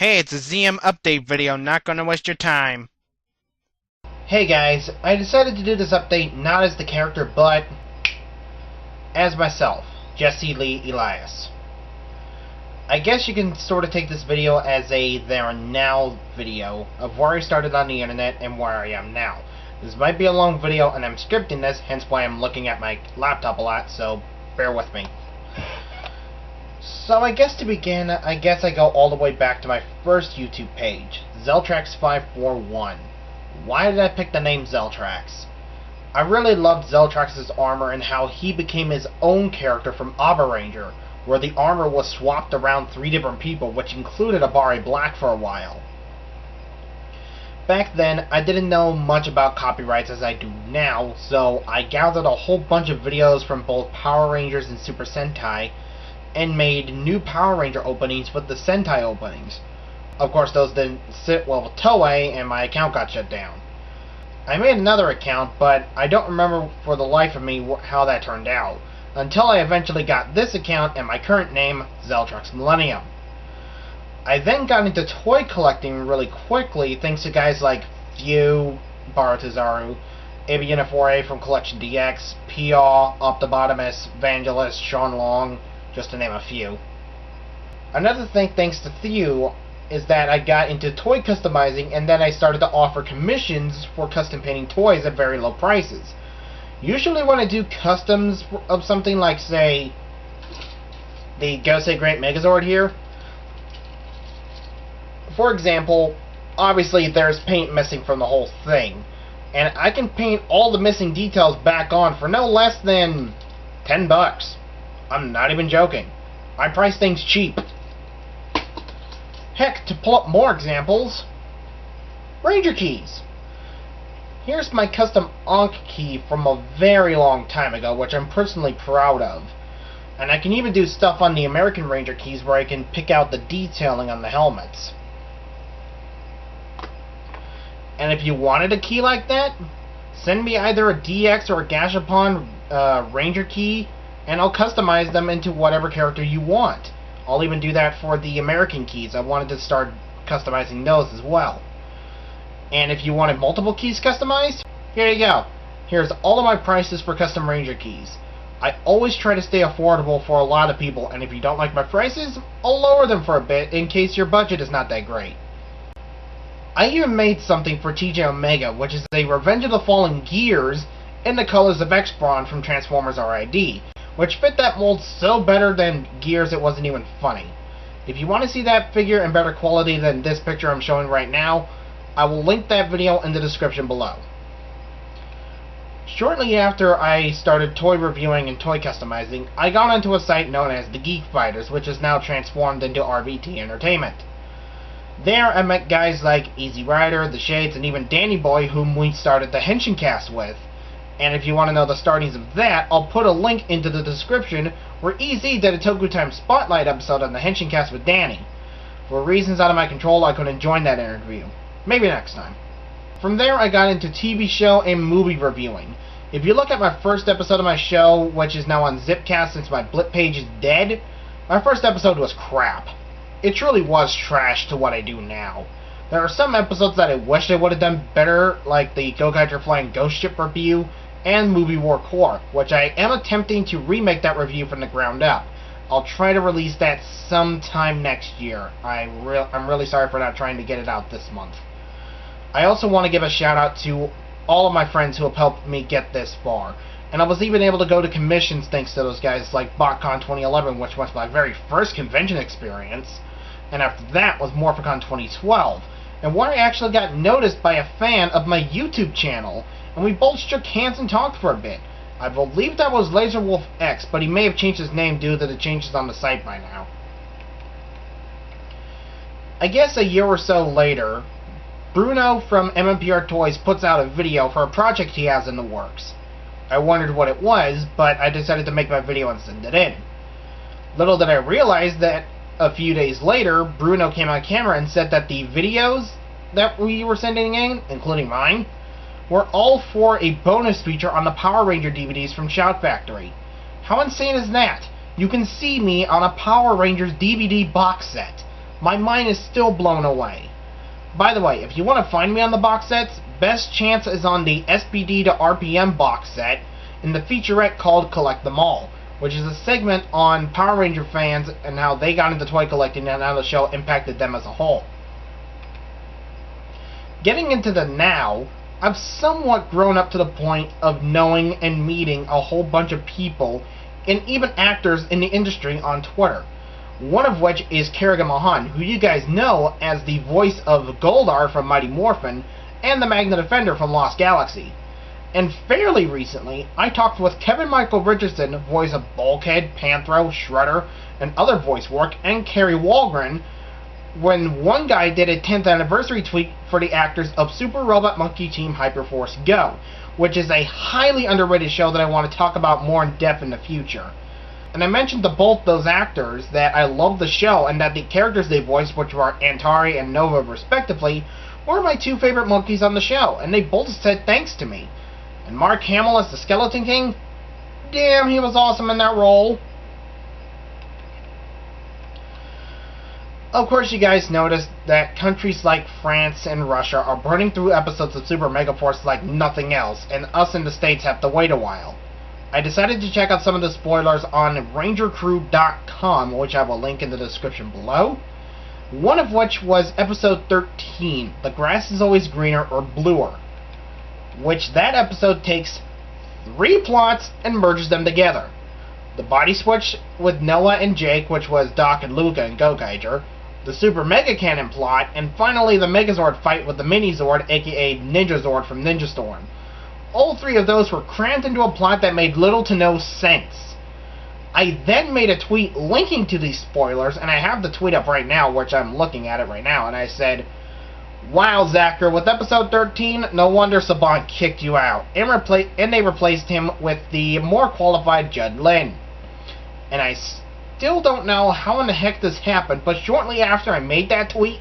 Hey, it's a ZM update video, not gonna waste your time. Hey guys, I decided to do this update not as the character, but as myself, Jesse Lee Elias. I guess you can sort of take this video as a there and now video of where I started on the internet and where I am now. This might be a long video and I'm scripting this, hence why I'm looking at my laptop a lot, so bear with me. So I guess to begin, I go all the way back to my first YouTube page, Zeltrax541. Why did I pick the name Zeltrax? I really loved Zeltrax's armor and how he became his own character from Abaranger, where the armor was swapped around 3 different people, which included Abare Black for a while. Back then, I didn't know much about copyrights as I do now, so I gathered a whole bunch of videos from both Power Rangers and Super Sentai, and made new Power Ranger openings with the Sentai openings. Of course, those didn't sit well with Toei, and my account got shut down. I made another account, but I don't remember for the life of me how that turned out, until I eventually got this account and my current name, Zeltrax Millennium. I then got into toy collecting really quickly, thanks to guys like Few, Baratazaru, Abiana4A from Collection DX, Pia, Optobotomus, Vangelis, Sean Long, just to name a few. Another thing thanks to Theo is that I got into toy customizing, and then I started to offer commissions for custom painting toys at very low prices. Usually when I do customs of something like, say, the Gosei Great Megazord here, for example, obviously there's paint missing from the whole thing, and I can paint all the missing details back on for no less than $10. I'm not even joking. I price things cheap. Heck, to pull up more examples, Ranger keys. Here's my custom Ankh key from a very long time ago, which I'm personally proud of. And I can even do stuff on the American Ranger keys where I can pick out the detailing on the helmets. And if you wanted a key like that, send me either a DX or a Gashapon Ranger key, and I'll customize them into whatever character you want. I'll even do that for the American keys. I wanted to start customizing those as well. And if you wanted multiple keys customized, here you go. Here's all of my prices for custom Ranger keys. I always try to stay affordable for a lot of people, and if you don't like my prices, I'll lower them for a bit in case your budget is not that great. I even made something for TJ Omega, which is a Revenge of the Fallen Gears in the colors of X-Brawn from Transformers RID, which fit that mold so better than Gears it wasn't even funny. If you want to see that figure in better quality than this picture I'm showing right now, I will link that video in the description below. Shortly after I started toy reviewing and toy customizing, I got onto a site known as The Geek Fighters, which is now transformed into RVT Entertainment. There I met guys like Easy Rider, The Shades, and even Danny Boy, whom we started the Henshin Cast with. And if you want to know the startings of that, I'll put a link into the description where EZ did a Toku Time Spotlight episode on the Henshin Cast with Danny. For reasons out of my control, I couldn't join that interview. Maybe next time. From there, I got into TV show and movie reviewing. If you look at my first episode of my show, which is now on Zipcast since my Blip page is dead, my first episode was crap. It truly was trash to what I do now. There are some episodes that I wish I would have done better, like the Gokaiger Flying Ghost Ship review, and Movie War Core, which I am attempting to remake that review from the ground up. I'll try to release that sometime next year. I'm really sorry for not trying to get it out this month. I also want to give a shout out to all of my friends who have helped me get this far. And I was even able to go to commissions thanks to those guys like BotCon 2011, which was my very first convention experience. And after that was Morphicon 2012. And where I actually got noticed by a fan of my YouTube channel, and we both shook hands and talked for a bit. I believe that was LaserWolf X, but he may have changed his name due to the changes on the site by now. I guess a year or so later, Bruno from MMPR Toys puts out a video for a project he has in the works. I wondered what it was, but I decided to make my video and send it in. Little did I realize that a few days later, Bruno came on camera and said that the videos that we were sending in, including mine, were all for a bonus feature on the Power Ranger DVDs from Shout Factory. How insane is that? You can see me on a Power Rangers DVD box set. my mind is still blown away. By the way, if you want to find me on the box sets, best chance is on the SPD to RPM box set in the featurette called Collect Them All, which is a segment on Power Ranger fans and how they got into toy collecting and how the show impacted them as a whole. Getting into the now, I've somewhat grown up to the point of knowing and meeting a whole bunch of people and even actors in the industry on Twitter. One of which is Kerrigan Mahan, who you guys know as the voice of Goldar from Mighty Morphin and the Magna Defender from Lost Galaxy. And fairly recently, I talked with Kevin Michael Richardson, voice of Bulkhead, Panthro, Shredder, and other voice work, and Kerry Walgren, when one guy did a 10th anniversary tweet for the actors of Super Robot Monkey Team Hyperforce Go, which is a highly underrated show that I want to talk about more in depth in the future. And I mentioned to both those actors that I love the show and that the characters they voiced, which were Antari and Nova respectively, were my two favorite monkeys on the show, and they both said thanks to me. And Mark Hamill as the Skeleton King, damn, he was awesome in that role. Of course, you guys noticed that countries like France and Russia are burning through episodes of Super Megaforce like nothing else, and us in the States have to wait a while. I decided to check out some of the spoilers on RangerCrew.com, which I will link in the description below. One of which was episode 13, The Grass is Always Greener or Bluer, which that episode takes 3 plots and merges them together. The body switch with Noah and Jake, which was Doc and Luca and Gokaiger, the Super Mega Cannon plot, and finally the Megazord fight with the Mini-Zord, aka Ninja Zord from Ninja Storm. All 3 of those were crammed into a plot that made little to no sense. I then made a tweet linking to these spoilers, and I have the tweet up right now, which I'm looking at it right now, and I said, "Wow, Zacher, with episode 13, no wonder Saban kicked you out, and they replaced him with the more qualified Judd Lynn." And I still don't know how in the heck this happened, but shortly after I made that tweet,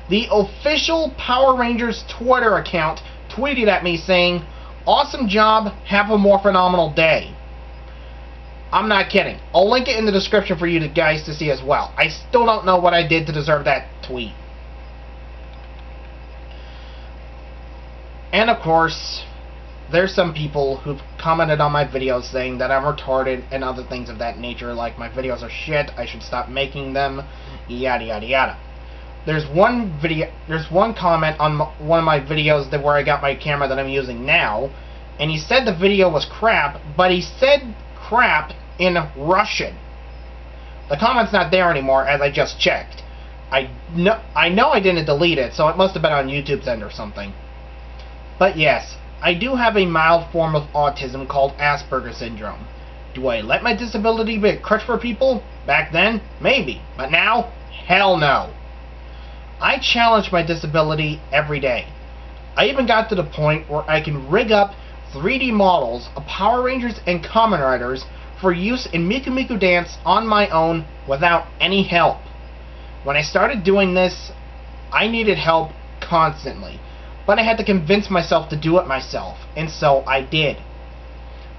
the official Power Rangers Twitter account tweeted at me saying, "Awesome job, have a more phenomenal day." I'm not kidding. I'll link it in the description for you guys to see as well. I still don't know what I did to deserve that tweet. And of course, there's some people who've commented on my videos saying that I'm retarded and other things of that nature, like my videos are shit, I should stop making them, yada yada yada. There's one comment on one of my videos where I got my camera that I'm using now, and he said the video was crap, but he said crap in Russian. The comment's not there anymore, as I just checked. I know I didn't delete it, so it must have been on YouTube's end or something. But yes, I do have a mild form of autism called Asperger's syndrome. Do I let my disability be a crutch for people? Back then, maybe. But now, hell no. I challenge my disability every day. I even got to the point where I can rig up 3D models of Power Rangers and Kamen Riders for use in Miku Miku Dance on my own without any help. When I started doing this, I needed help constantly, but I had to convince myself to do it myself, and so I did.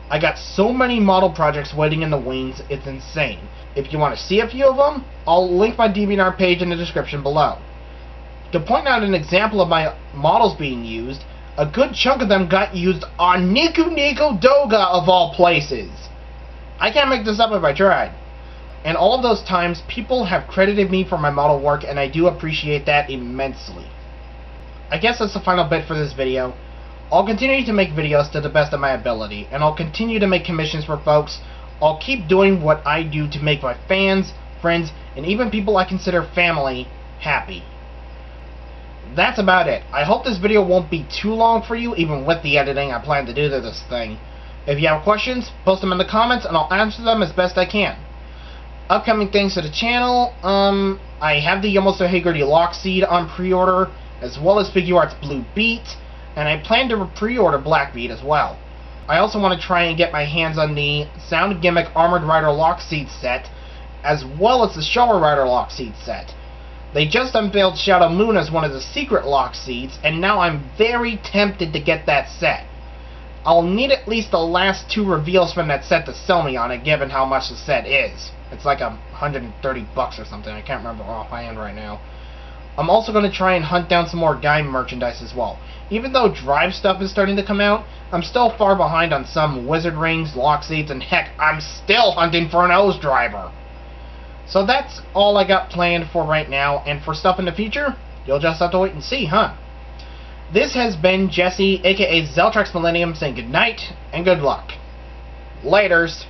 I got so many model projects waiting in the wings, it's insane. If you want to see a few of them, I'll link my DeviantArt page in the description below. To point out an example of my models being used, a good chunk of them got used on Niku Niku Doga of all places. I can't make this up if I tried. And all of those times, people have credited me for my model work, and I do appreciate that immensely. I guess that's the final bit for this video. I'll continue to make videos to the best of my ability, and I'll continue to make commissions for folks. I'll keep doing what I do to make my fans, friends, and even people I consider family happy. That's about it. I hope this video won't be too long for you, even with the editing I plan to do to this thing. If you have questions, post them in the comments, and I'll answer them as best I can. Upcoming things to the channel, I have the Yomoso Haggerty Lockseed on pre-order, as well as Figuarts Blue Beat, and I plan to pre-order Black Beat as well. I also want to try and get my hands on the Sound Gimmick Armored Rider Lockseed set, as well as the Shower Rider Lockseed set. They just unveiled Shadow Moon as one of the secret Lockseeds, and now I'm very tempted to get that set. I'll need at least the last 2 reveals from that set to sell me on it, given how much the set is. It's like $130 or something. I can't remember offhand right now. I'm also going to try and hunt down some more Guy merchandise as well. Even though Drive stuff is starting to come out, I'm still far behind on some Wizard Rings, Lock Seeds, and heck, I'm still hunting for an O's Driver. So that's all I got planned for right now, and for stuff in the future, you'll just have to wait and see, huh? This has been Jesse, aka Zeltrax Millennium, saying goodnight and good luck. Laters.